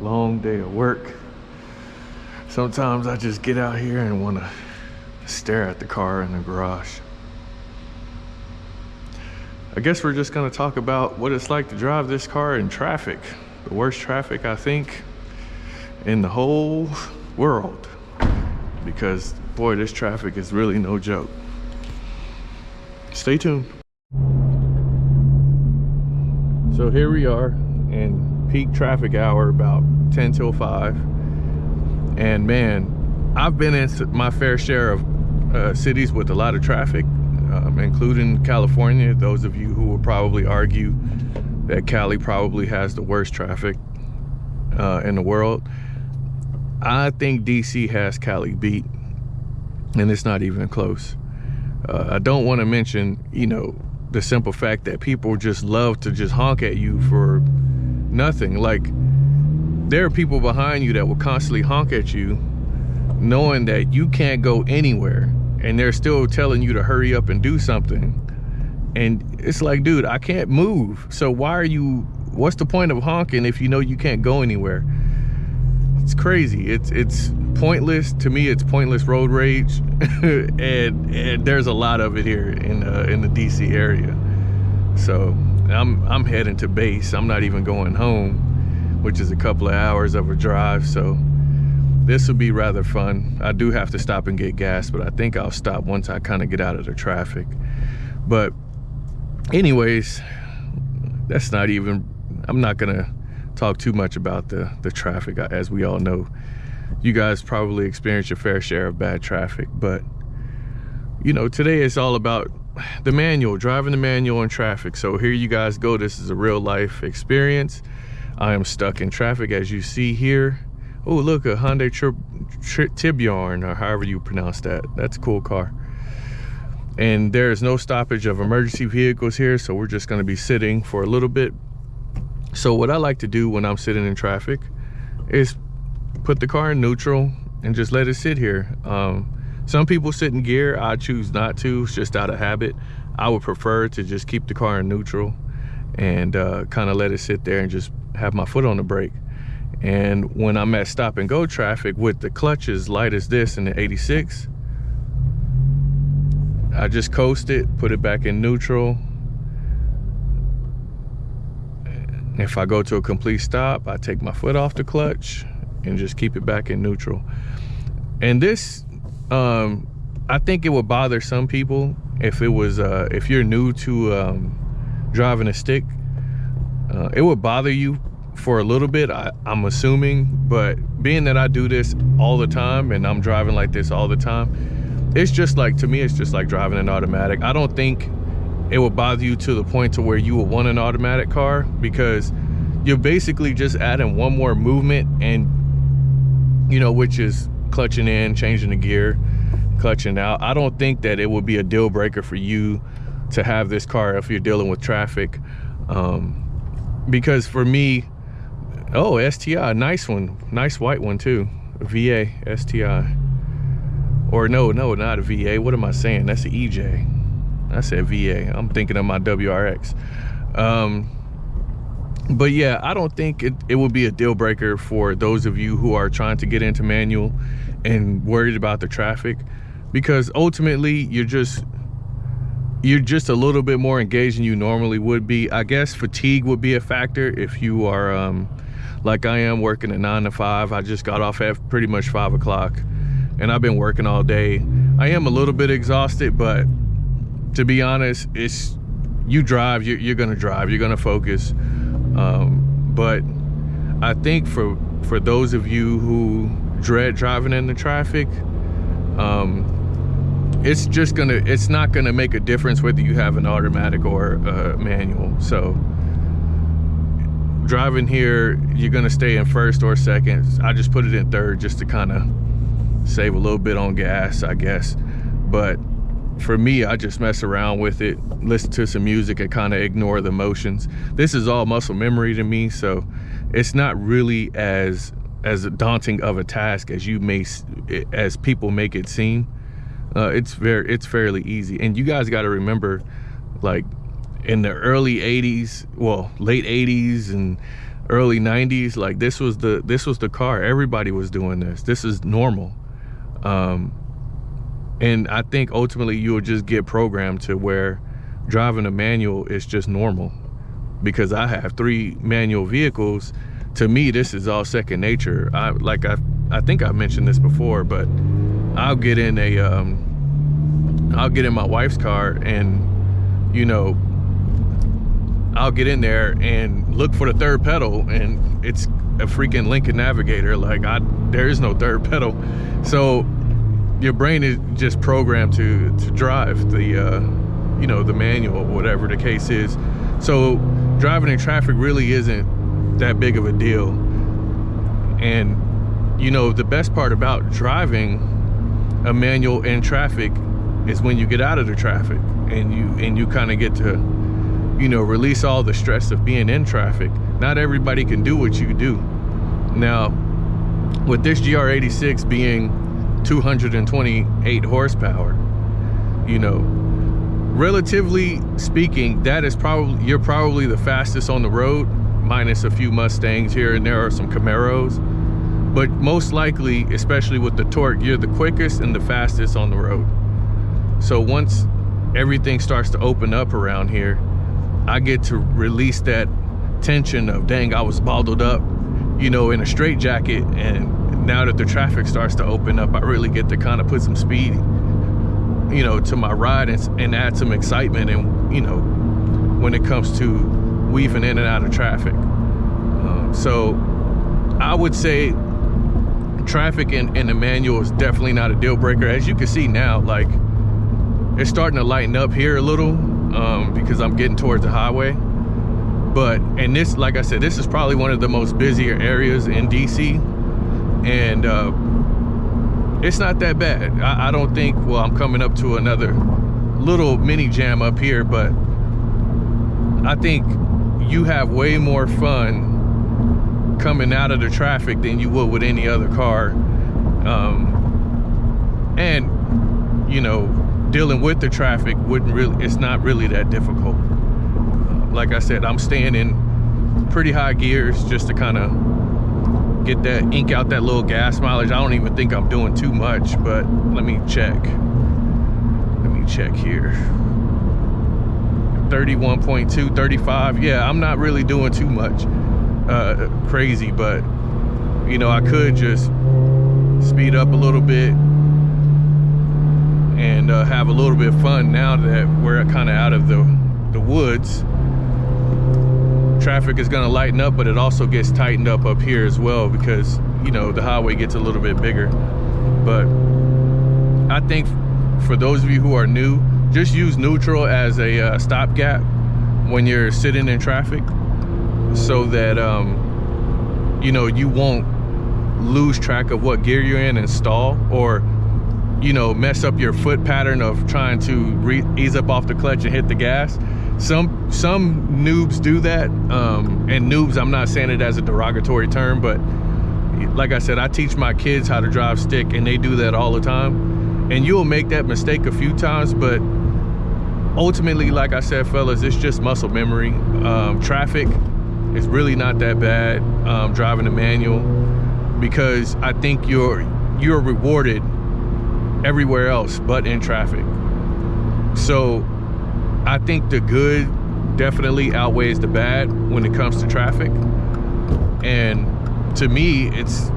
long day of work. Sometimes I just get out here and want to stare at the car in the garage. I guess we're just going to talk about what it's like to drive this car in traffic. The worst traffic, I think, in the whole world. Because, boy, this traffic is really no joke. Stay tuned. So here we are in peak traffic hour, about 10 till 5. And man, I've been in my fair share of cities with a lot of traffic, including California. Those of you who will probably argue that Cali probably has the worst traffic in the world. I think DC has Cali beat, and it's not even close. I don't want to mention, you know, the simple fact that people just love to just honk at you for nothing. Like, there are people behind you that will constantly honk at you knowing that you can't go anywhere, and they're still telling you to hurry up and do something. And it's like, dude, I can't move. So what's the point of honking if you know you can't go anywhere? It's crazy. It's pointless. To me, it's pointless road rage. and there's a lot of it here in the DC area. So I'm heading to base. I'm not even going home, which is a couple of hours of a drive. So this will be rather fun. I do have to stop and get gas, but I think I'll stop once I kind of get out of the traffic. But anyways, that's not even, I'm not gonna talk too much about the traffic. As we all know, you guys probably experience your fair share of bad traffic, but you know, today is all about the manual, driving the manual in traffic. So here you guys go. This is a real life experience. I am stuck in traffic, as you see here. Oh, look, a Hyundai Tiburon, or however you pronounce that. That's a cool car. And there is no stoppage of emergency vehicles here, so we're just gonna be sitting for a little bit. So what I like to do when I'm sitting in traffic is put the car in neutral and just let it sit here. Some people sit in gear. I choose not to. It's just out of habit. I would prefer to just keep the car in neutral and kind of let it sit there and just have my foot on the brake. And when I'm at stop and go traffic with the clutch as light as this in the 86, I just coast it, put it back in neutral. If I go to a complete stop, I take my foot off the clutch and just keep it back in neutral. And this, I think it would bother some people if it was, if you're new to driving a stick, it would bother you for a little bit, I'm assuming. But being that I do this all the time and I'm driving like this all the time, it's just like, to me, it's just like driving an automatic. I don't think it will bother you to the point to where you will want an automatic car, because you're basically just adding one more movement, and you know, which is clutching in, changing the gear, clutching out. I don't think that it would be a deal breaker for you to have this car if you're dealing with traffic, because for me, oh, STI, nice one, nice white one too, VA STI, or no, not a VA. What am I saying? That's an EJ. I said VA. I'm thinking of my WRX. But yeah, I don't think it would be a deal breaker for those of you who are trying to get into manual and worried about the traffic, because ultimately you're just a little bit more engaged than you normally would be. I guess fatigue would be a factor if you are like I am, working at 9 to 5. I just got off at pretty much 5 o'clock and I've been working all day. I am a little bit exhausted, but to be honest, it's, you drive, you're gonna drive, you're gonna focus. But I think for those of you who dread driving in the traffic, it's not gonna make a difference whether you have an automatic or a manual. So driving here, you're gonna stay in first or second. I just put it in third just to kind of save a little bit on gas, I guess. But for me, I just mess around with it, listen to some music, and kind of ignore the motions. This is all muscle memory to me, so it's not really as daunting of a task as people make it seem. It's fairly easy. And you guys got to remember, like in the early 80s, well, late 80s and early 90s, like this was the car. Everybody was doing this. This is normal. And I think ultimately you'll just get programmed to where driving a manual is just normal. Because I have 3 manual vehicles, to me this is all second nature. I think I mentioned this before, but I'll get in my wife's car, and you know, I'll get in there and look for the third pedal, and it's a freaking Lincoln Navigator. Like there is no third pedal. So your brain is just programmed to drive the you know, the manual or whatever the case is. So driving in traffic really isn't that big of a deal. And you know, the best part about driving a manual in traffic is when you get out of the traffic and you kind of get to, you know, release all the stress of being in traffic. Not everybody can do what you do. Now, with this GR86 being 228 horsepower, you know, relatively speaking, that is you're probably the fastest on the road, minus a few Mustangs here and there, or some Camaros. But most likely, especially with the torque, you're the quickest and the fastest on the road. So once everything starts to open up around here, I get to release that tension of, dang, I was balled up, you know, in a straitjacket, and now that the traffic starts to open up, I really get to kind of put some speed, you know, to my ride, and add some excitement, and you know, when it comes to weaving in and out of traffic. So I would say traffic in the manual is definitely not a deal breaker. As you can see now, like, it's starting to lighten up here a little, because I'm getting towards the highway. But, and this, like I said, this is probably one of the most busier areas in DC, and it's not that bad. I don't think, well, I'm coming up to another little mini jam up here, but I think you have way more fun coming out of the traffic than you would with any other car. And you know, dealing with the traffic it's not really that difficult. Like I said, I'm staying in pretty high gears just to kind of get that, ink out that little gas mileage. I don't even think I'm doing too much, but let me check here. 31.2, 35. Yeah, I'm not really doing too much crazy, but you know, I could just speed up a little bit and have a little bit of fun now that we're kind of out of the woods. Traffic is going to lighten up, but it also gets tightened up here as well, because you know, the highway gets a little bit bigger. But I think for those of you who are new, just use neutral as a stopgap when you're sitting in traffic, so that you know, you won't lose track of what gear you're in and stall, or you know, mess up your foot pattern of trying to ease up off the clutch and hit the gas. Some noobs do that, and noobs, I'm not saying it as a derogatory term, but like I said, I teach my kids how to drive stick, and they do that all the time. And you'll make that mistake a few times, but ultimately, like I said, fellas, it's just muscle memory. Traffic is really not that bad, driving a manual, because I think you're rewarded everywhere else but in traffic. So I think the good definitely outweighs the bad when it comes to traffic. And to me, it's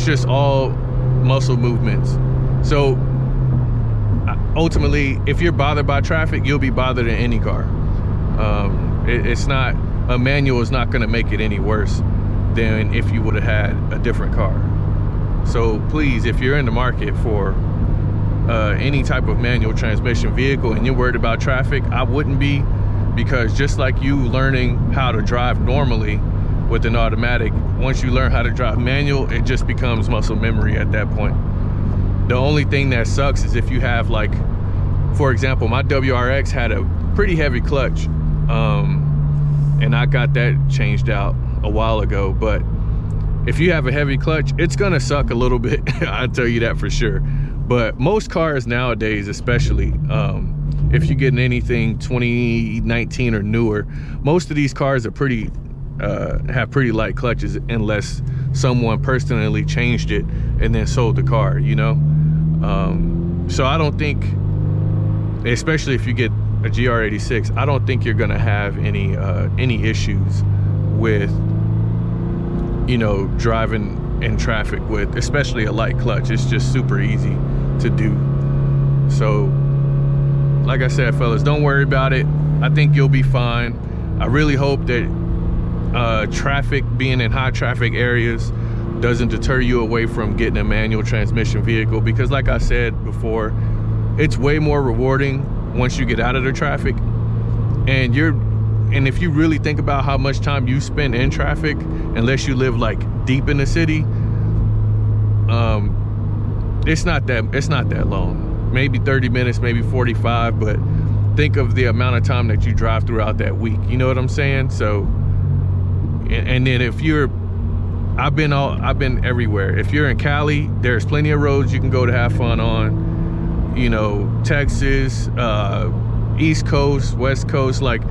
just all muscle movements. So ultimately, if you're bothered by traffic, you'll be bothered in any car. It's not, a manual is not going to make it any worse than if you would have had a different car. So please, if you're in the market for any type of manual transmission vehicle and you're worried about traffic, I wouldn't be, because just like you learning how to drive normally with an automatic, once you learn how to drive manual, it just becomes muscle memory at that point. The only thing that sucks is if you have, like, for example, my WRX had a pretty heavy clutch, and I got that changed out a while ago. But if you have a heavy clutch, it's gonna suck a little bit. I'll tell you that for sure. But most cars nowadays, especially if you get anything 2019 or newer, most of these cars are pretty have pretty light clutches unless someone personally changed it and then sold the car, you know. So I don't think, especially if you get a GR86, I don't think you're gonna have any issues with, you know, driving in traffic with especially a light clutch. It's just super easy to do. So like I said, fellas, don't worry about it. I think you'll be fine. I really hope that traffic, being in high traffic areas, doesn't deter you away from getting a manual transmission vehicle, because like I said before, it's way more rewarding once you get out of the traffic. And if you really think about how much time you spend in traffic, unless you live like deep in the city, it's not that long. Maybe 30 minutes, maybe 45, but think of the amount of time that you drive throughout that week. You know what I'm saying? So, and then if you're, I've been everywhere. If you're in Cali, there's plenty of roads you can go to have fun on. You know, Texas, East Coast, West Coast, like,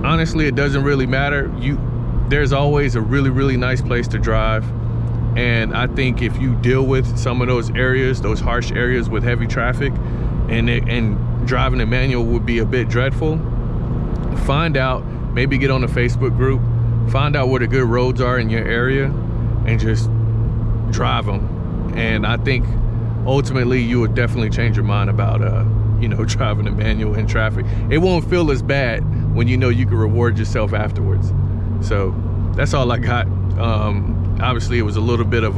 honestly, it doesn't really matter. There's always a really, really nice place to drive. And I think if you deal with some of those areas, those harsh areas with heavy traffic, and driving a manual would be a bit dreadful, find out, maybe get on the Facebook group, find out where the good roads are in your area, and just drive them. And I think ultimately you would definitely change your mind about you know, driving a manual in traffic. It won't feel as bad when you know you can reward yourself afterwards. So that's all I got. Obviously it was a little bit of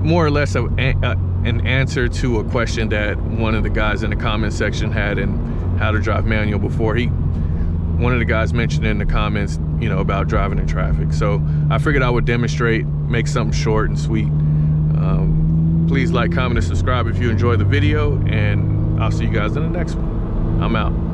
more or less an answer to a question that one of the guys in the comment section had in how to drive manual before. One of the guys mentioned in the comments, you know, about driving in traffic. So I figured I would demonstrate, make something short and sweet. Please like, comment, and subscribe if you enjoyed the video, and I'll see you guys in the next one. I'm out.